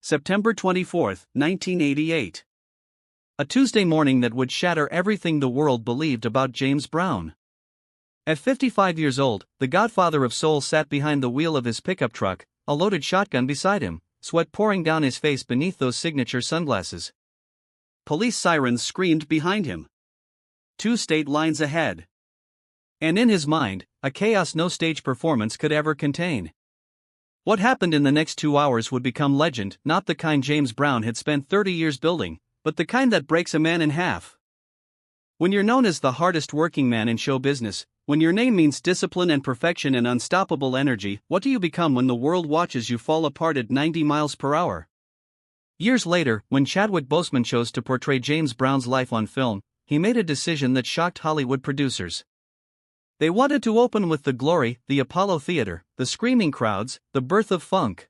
September 24, 1988. A Tuesday morning that would shatter everything the world believed about James Brown. At 55 years old, the godfather of soul sat behind the wheel of his pickup truck, a loaded shotgun beside him, sweat pouring down his face beneath those signature sunglasses. Police sirens screamed behind him. 2 state lines ahead. And in his mind, a chaos no stage performance could ever contain. What happened in the next 2 hours would become legend, not the kind James Brown had spent 30 years building, but the kind that breaks a man in half. When you're known as the hardest working man in show business, when your name means discipline and perfection and unstoppable energy, what do you become when the world watches you fall apart at 90 miles per hour? Years later, when Chadwick Boseman chose to portray James Brown's life on film, he made a decision that shocked Hollywood producers. They wanted to open with the glory, the Apollo Theater, the screaming crowds, the birth of funk.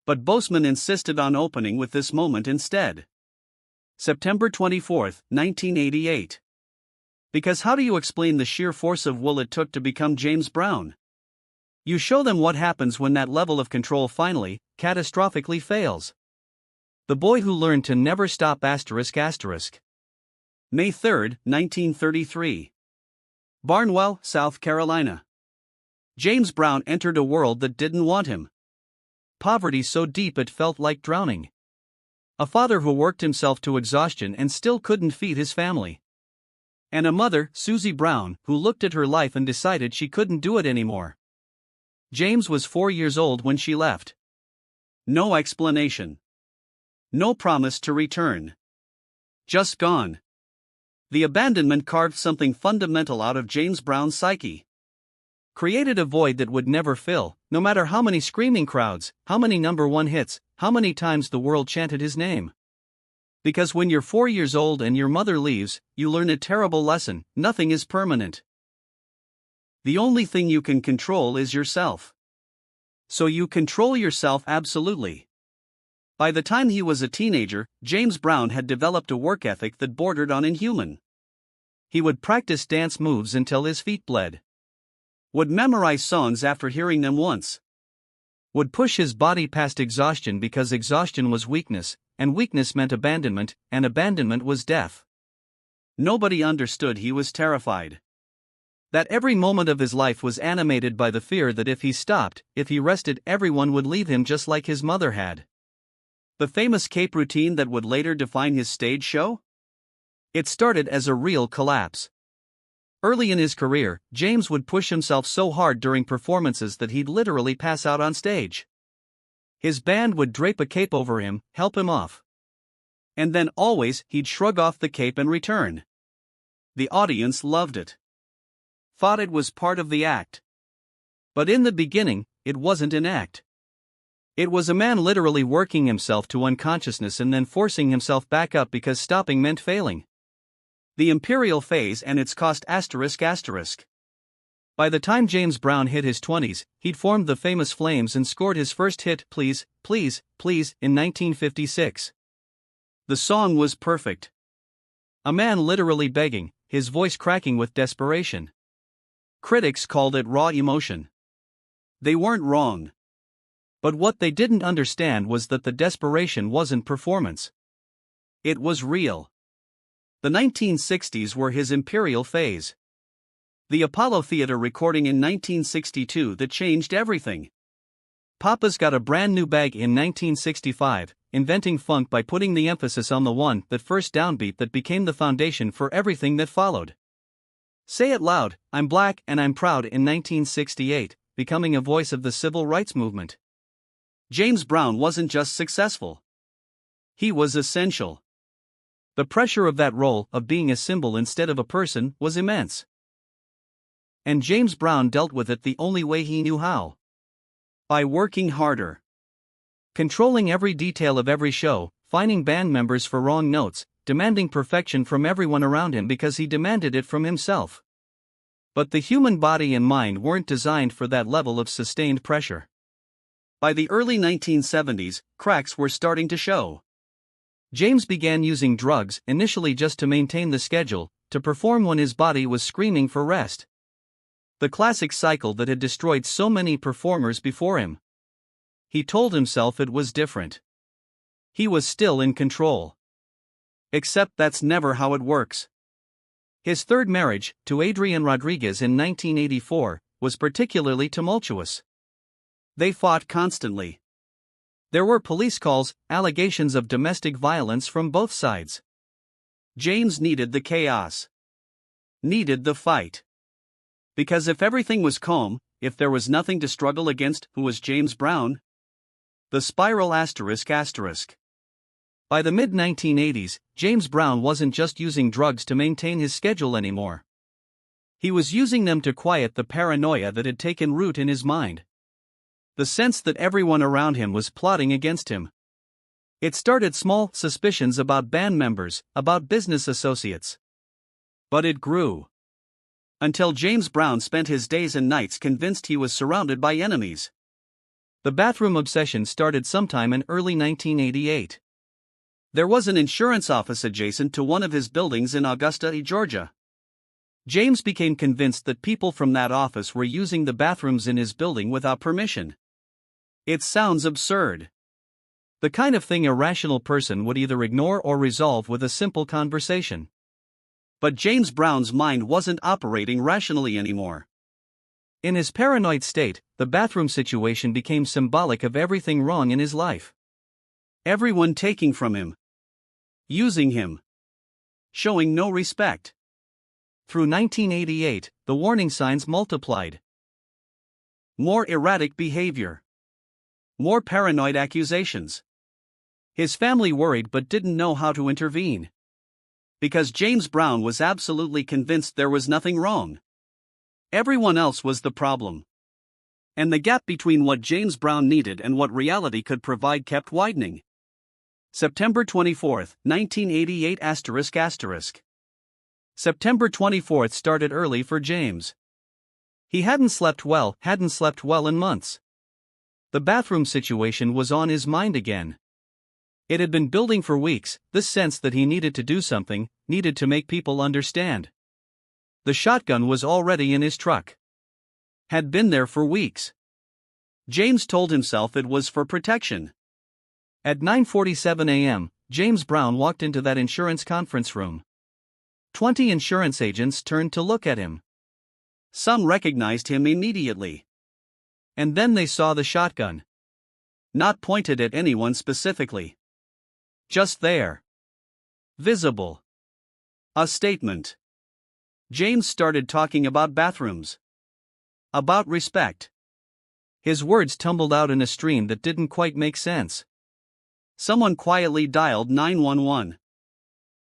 But Boseman insisted on opening with this moment instead. September 24, 1988. Because how do you explain the sheer force of will it took to become James Brown? You show them what happens when that level of control finally, catastrophically fails. The boy who learned to never stop ***. May 3, 1933. Barnwell, South Carolina. James Brown entered a world that didn't want him. Poverty so deep it felt like drowning. A father who worked himself to exhaustion and still couldn't feed his family. And a mother, Susie Brown, who looked at her life and decided she couldn't do it anymore. James was 4 years old when she left. No explanation. No promise to return. Just gone. The abandonment carved something fundamental out of James Brown's psyche. Created a void that would never fill, no matter how many screaming crowds, how many #1 hits, how many times the world chanted his name. Because when you're 4 years old and your mother leaves, you learn a terrible lesson: nothing is permanent. The only thing you can control is yourself. So you control yourself absolutely. By the time he was a teenager, James Brown had developed a work ethic that bordered on inhuman. He would practice dance moves until his feet bled. Would memorize songs after hearing them once. Would push his body past exhaustion because exhaustion was weakness, and weakness meant abandonment, and abandonment was death. Nobody understood he was terrified. That every moment of his life was animated by the fear that if he stopped, if he rested, everyone would leave him just like his mother had. The famous cape routine that would later define his stage show? It started as a real collapse. Early in his career, James would push himself so hard during performances that he'd literally pass out on stage. His band would drape a cape over him, help him off. And then always, he'd shrug off the cape and return. The audience loved it. Thought it was part of the act. But in the beginning, it wasn't an act. It was a man literally working himself to unconsciousness and then forcing himself back up because stopping meant failing. The imperial phase and its cost ***. By the time James Brown hit his 20s, he'd formed the famous Flames and scored his first hit, Please, Please, Please, in 1956. The song was perfect. A man literally begging, his voice cracking with desperation. Critics called it raw emotion. They weren't wrong. But what they didn't understand was that the desperation wasn't performance. It was real. The 1960s were his imperial phase. The Apollo Theater recording in 1962 that changed everything. Papa's Got a Brand New Bag in 1965, inventing funk by putting the emphasis on the one, that first downbeat that became the foundation for everything that followed. Say It Loud, I'm Black and I'm Proud in 1968, becoming a voice of the civil rights movement. James Brown wasn't just successful. He was essential. The pressure of that role, of being a symbol instead of a person, was immense. And James Brown dealt with it the only way he knew how. By working harder. Controlling every detail of every show, fining band members for wrong notes, demanding perfection from everyone around him because he demanded it from himself. But the human body and mind weren't designed for that level of sustained pressure. By the early 1970s, cracks were starting to show. James began using drugs, initially just to maintain the schedule, to perform when his body was screaming for rest. The classic cycle that had destroyed so many performers before him. He told himself it was different. He was still in control. Except that's never how it works. His third marriage, to Adrienne Rodriguez in 1984, was particularly tumultuous. They fought constantly. There were police calls, allegations of domestic violence from both sides. James needed the chaos. Needed the fight. Because if everything was calm, if there was nothing to struggle against, who was James Brown? The spiral asterisk. By the mid-1980s, James Brown wasn't just using drugs to maintain his schedule anymore. He was using them to quiet the paranoia that had taken root in his mind. The sense that everyone around him was plotting against him. It started small suspicions about band members, about business associates. But it grew. Until James Brown spent his days and nights convinced he was surrounded by enemies. The bathroom obsession started sometime in early 1988. There was an insurance office adjacent to one of his buildings in Augusta, Georgia. James became convinced that people from that office were using the bathrooms in his building without permission. It sounds absurd. The kind of thing a rational person would either ignore or resolve with a simple conversation. But James Brown's mind wasn't operating rationally anymore. In his paranoid state, the bathroom situation became symbolic of everything wrong in his life. Everyone taking from him. Using him. Showing no respect. Through 1988, the warning signs multiplied. More erratic behavior. More paranoid accusations. His family worried but didn't know how to intervene. Because James Brown was absolutely convinced there was nothing wrong. Everyone else was the problem. And the gap between what James Brown needed and what reality could provide kept widening. September 24, 1988 ***. September 24 started early for James. He hadn't slept well in months. The bathroom situation was on his mind again. It had been building for weeks, this sense that he needed to do something, needed to make people understand. The shotgun was already in his truck. Had been there for weeks. James told himself it was for protection. At 9:47 a.m., James Brown walked into that insurance conference room. 20 insurance agents turned to look at him. Some recognized him immediately. And then they saw the shotgun. Not pointed at anyone specifically. Just there. Visible. A statement. James started talking about bathrooms. About respect. His words tumbled out in a stream that didn't quite make sense. Someone quietly dialed 911.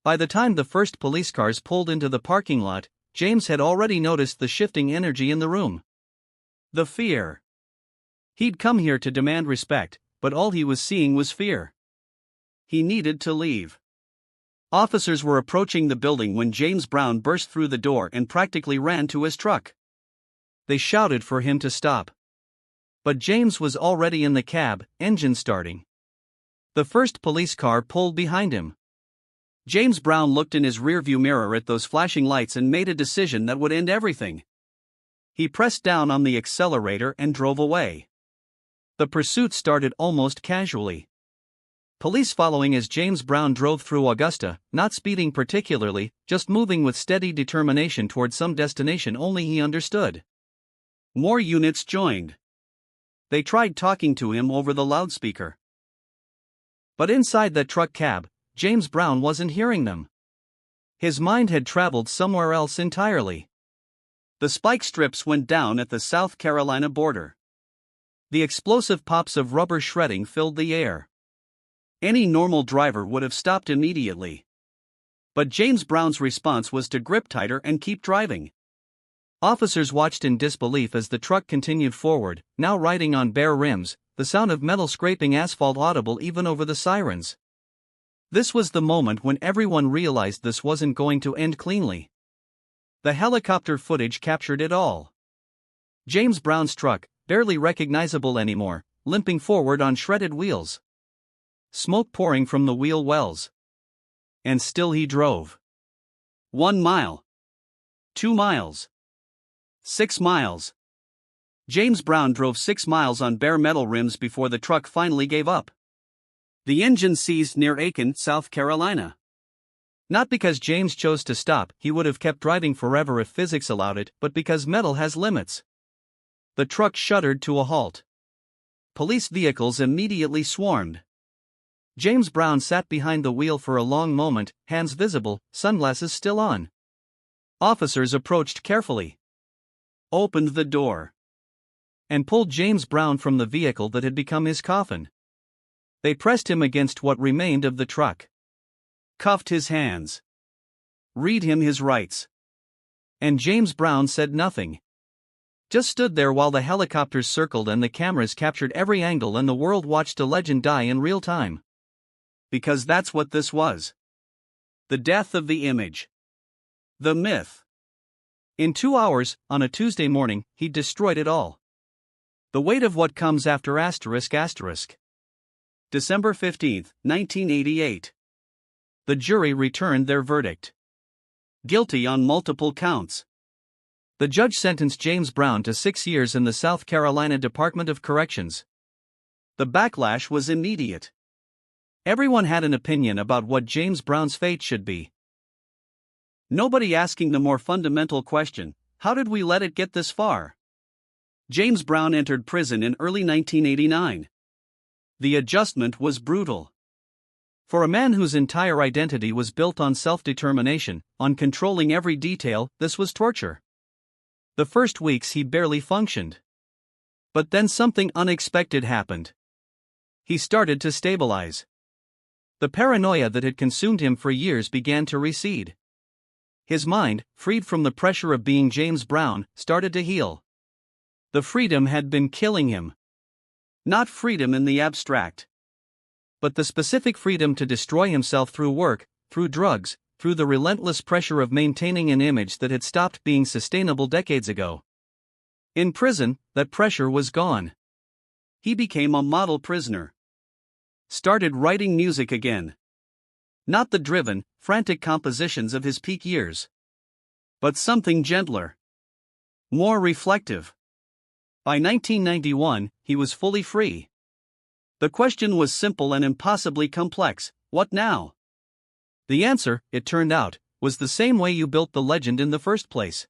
By the time the first police cars pulled into the parking lot, James had already noticed the shifting energy in the room. The fear. He'd come here to demand respect, but all he was seeing was fear. He needed to leave. Officers were approaching the building when James Brown burst through the door and practically ran to his truck. They shouted for him to stop. But James was already in the cab, engine starting. The first police car pulled behind him. James Brown looked in his rearview mirror at those flashing lights and made a decision that would end everything. He pressed down on the accelerator and drove away. The pursuit started almost casually. Police following as James Brown drove through Augusta, not speeding particularly, just moving with steady determination toward some destination only he understood. More units joined. They tried talking to him over the loudspeaker. But inside that truck cab, James Brown wasn't hearing them. His mind had traveled somewhere else entirely. The spike strips went down at the South Carolina border. The explosive pops of rubber shredding filled the air. Any normal driver would have stopped immediately. But James Brown's response was to grip tighter and keep driving. Officers watched in disbelief as the truck continued forward, now riding on bare rims, the sound of metal scraping asphalt audible even over the sirens. This was the moment when everyone realized this wasn't going to end cleanly. The helicopter footage captured it all. James Brown's truck, barely recognizable anymore, limping forward on shredded wheels. Smoke pouring from the wheel wells. And still he drove. 1 mile. 2 miles. 6 miles. James Brown drove 6 miles on bare metal rims before the truck finally gave up. The engine seized near Aiken, South Carolina. Not because James chose to stop, he would have kept driving forever if physics allowed it, but because metal has limits. The truck shuddered to a halt. Police vehicles immediately swarmed. James Brown sat behind the wheel for a long moment, hands visible, sunglasses still on. Officers approached carefully, opened the door, and pulled James Brown from the vehicle that had become his coffin. They pressed him against what remained of the truck, cuffed his hands, read him his rights. And James Brown said nothing. Just stood there while the helicopters circled and the cameras captured every angle and the world watched a legend die in real time. Because that's what this was. The death of the image. The myth. In 2 hours, on a Tuesday morning, he destroyed it all. The weight of what comes after ***. December 15, 1988. The jury returned their verdict. Guilty on multiple counts. The judge sentenced James Brown to 6 years in the South Carolina Department of Corrections. The backlash was immediate. Everyone had an opinion about what James Brown's fate should be. Nobody asking the more fundamental question, how did we let it get this far? James Brown entered prison in early 1989. The adjustment was brutal. For a man whose entire identity was built on self-determination, on controlling every detail, this was torture. The first weeks he barely functioned. But then something unexpected happened. He started to stabilize. The paranoia that had consumed him for years began to recede. His mind, freed from the pressure of being James Brown, started to heal. The freedom had been killing him. Not freedom in the abstract, but the specific freedom to destroy himself through work, through drugs, through the relentless pressure of maintaining an image that had stopped being sustainable decades ago. In prison, that pressure was gone. He became a model prisoner. Started writing music again. Not the driven, frantic compositions of his peak years, but something gentler, more reflective. By 1991, he was fully free. The question was simple and impossibly complex: what now? The answer, it turned out, was the same way you built the legend in the first place.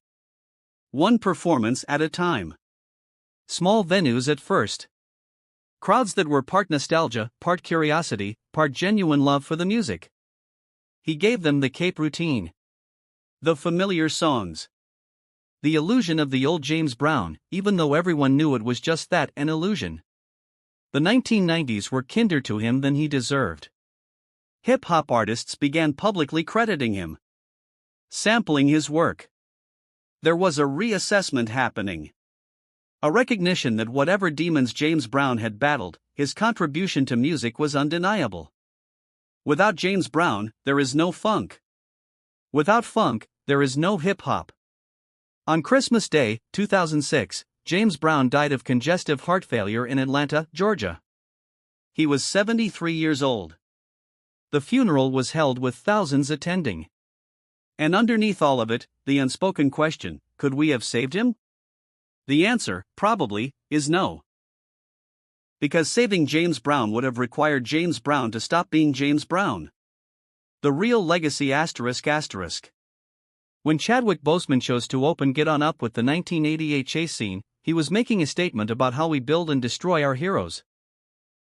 One performance at a time. Small venues at first. Crowds that were part nostalgia, part curiosity, part genuine love for the music. He gave them the Cape routine. The familiar songs. The illusion of the old James Brown, even though everyone knew it was just that, an illusion. The 1990s were kinder to him than he deserved. Hip-hop artists began publicly crediting him, sampling his work. There was a reassessment happening. A recognition that whatever demons James Brown had battled, his contribution to music was undeniable. Without James Brown, there is no funk. Without funk, there is no hip-hop. On Christmas Day, 2006, James Brown died of congestive heart failure in Atlanta, Georgia. He was 73 years old. The funeral was held with thousands attending. And underneath all of it, the unspoken question, could we have saved him? The answer, probably, is no. Because saving James Brown would have required James Brown to stop being James Brown. The real legacy ***. When Chadwick Boseman chose to get on up with the 1988 chase scene, he was making a statement about how we build and destroy our heroes.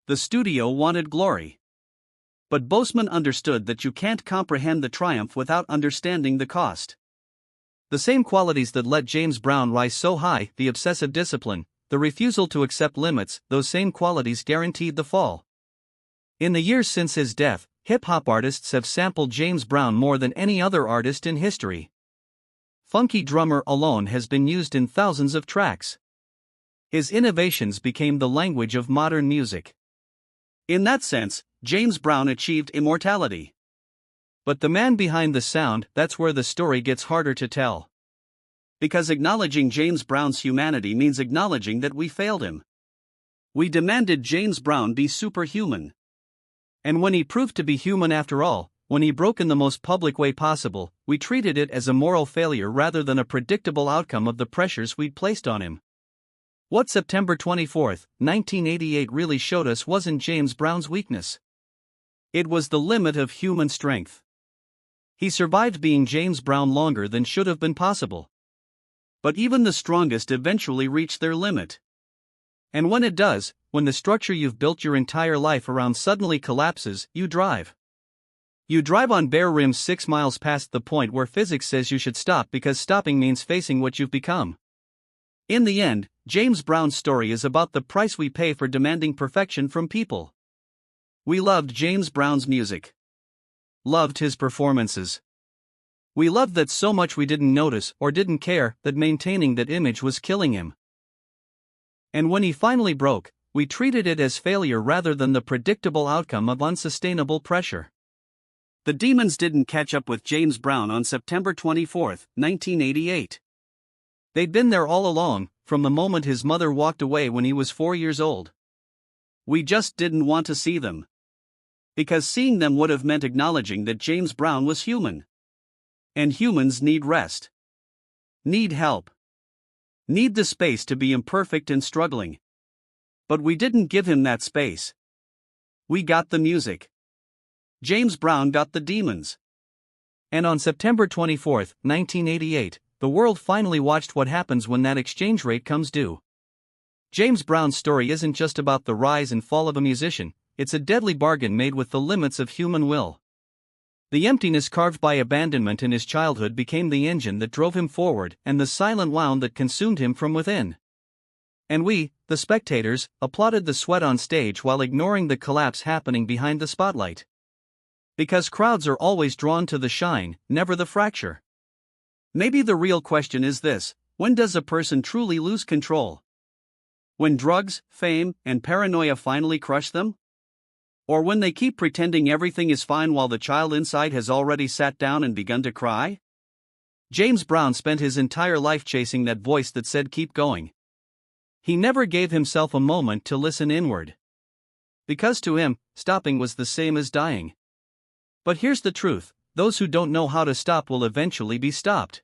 The studio wanted glory. But Boseman understood that you can't comprehend the triumph without understanding the cost. The same qualities that let James Brown rise so high, the obsessive discipline, the refusal to accept limits, those same qualities guaranteed the fall. In the years since his death, hip-hop artists have sampled James Brown more than any other artist in history. Funky Drummer alone has been used in thousands of tracks. His innovations became the language of modern music. In that sense, James Brown achieved immortality. But the man behind the sound, that's where the story gets harder to tell. Because acknowledging James Brown's humanity means acknowledging that we failed him. We demanded James Brown be superhuman. And when he proved to be human after all, when he broke in the most public way possible, we treated it as a moral failure rather than a predictable outcome of the pressures we'd placed on him. What September 24, 1988 really showed us wasn't James Brown's weakness. It was the limit of human strength. He survived being James Brown longer than should have been possible. But even the strongest eventually reach their limit. And when it does, when the structure you've built your entire life around suddenly collapses, you drive. You drive on bare rims 6 miles past the point where physics says you should stop because stopping means facing what you've become. In the end, James Brown's story is about the price we pay for demanding perfection from people. We loved James Brown's music. Loved his performances. We loved that so much we didn't notice or didn't care that maintaining that image was killing him. And when he finally broke, we treated it as failure rather than the predictable outcome of unsustainable pressure. The demons didn't catch up with James Brown on September 24, 1988. They'd been there all along, from the moment his mother walked away when he was 4 years old. We just didn't want to see them. Because seeing them would have meant acknowledging that James Brown was human. And humans need rest. Need help. Need the space to be imperfect and struggling. But we didn't give him that space. We got the music. James Brown got the demons. And on September 24, 1988, the world finally watched what happens when that exchange rate comes due. James Brown's story isn't just about the rise and fall of a musician, it's a deadly bargain made with the limits of human will. The emptiness carved by abandonment in his childhood became the engine that drove him forward and the silent wound that consumed him from within. And we, the spectators, applauded the sweat on stage while ignoring the collapse happening behind the spotlight. Because crowds are always drawn to the shine, never the fracture. Maybe the real question is this: when does a person truly lose control? When drugs, fame, and paranoia finally crush them? Or when they keep pretending everything is fine while the child inside has already sat down and begun to cry? James Brown spent his entire life chasing that voice that said keep going. He never gave himself a moment to listen inward. Because to him, stopping was the same as dying. But here's the truth: those who don't know how to stop will eventually be stopped.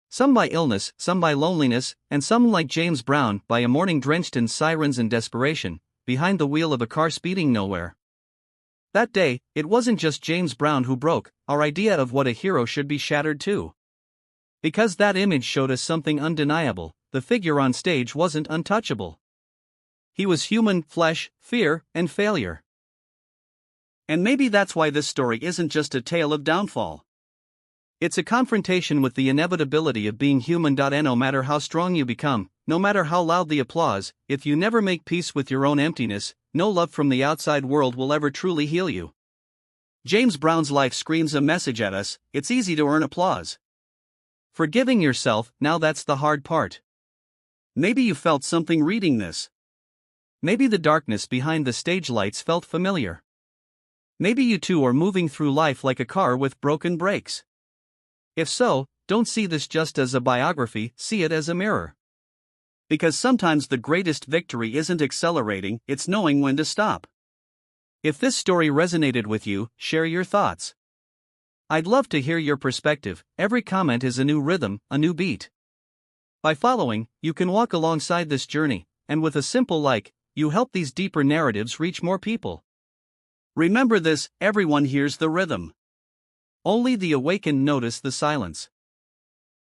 Some by illness, some by loneliness, and some, like James Brown, by a morning drenched in sirens and desperation, behind the wheel of a car speeding nowhere. That day, it wasn't just James Brown who broke, our idea of what a hero should be shattered too. Because that image showed us something undeniable: the figure on stage wasn't untouchable. He was human, flesh, fear, and failure. And maybe that's why this story isn't just a tale of downfall. It's a confrontation with the inevitability of being human. And no matter how strong you become, no matter how loud the applause, if you never make peace with your own emptiness, no love from the outside world will ever truly heal you. James Brown's life screams a message at us: it's easy to earn applause. Forgiving yourself, now that's the hard part. Maybe you felt something reading this. Maybe the darkness behind the stage lights felt familiar. Maybe you too are moving through life like a car with broken brakes. If so, don't see this just as a biography, see it as a mirror. Because sometimes the greatest victory isn't accelerating, it's knowing when to stop. If this story resonated with you, share your thoughts. I'd love to hear your perspective. Every comment is a new rhythm, a new beat. By following, you can walk alongside this journey, and with a simple like, you help these deeper narratives reach more people. Remember this: everyone hears the rhythm. Only the awakened notice the silence.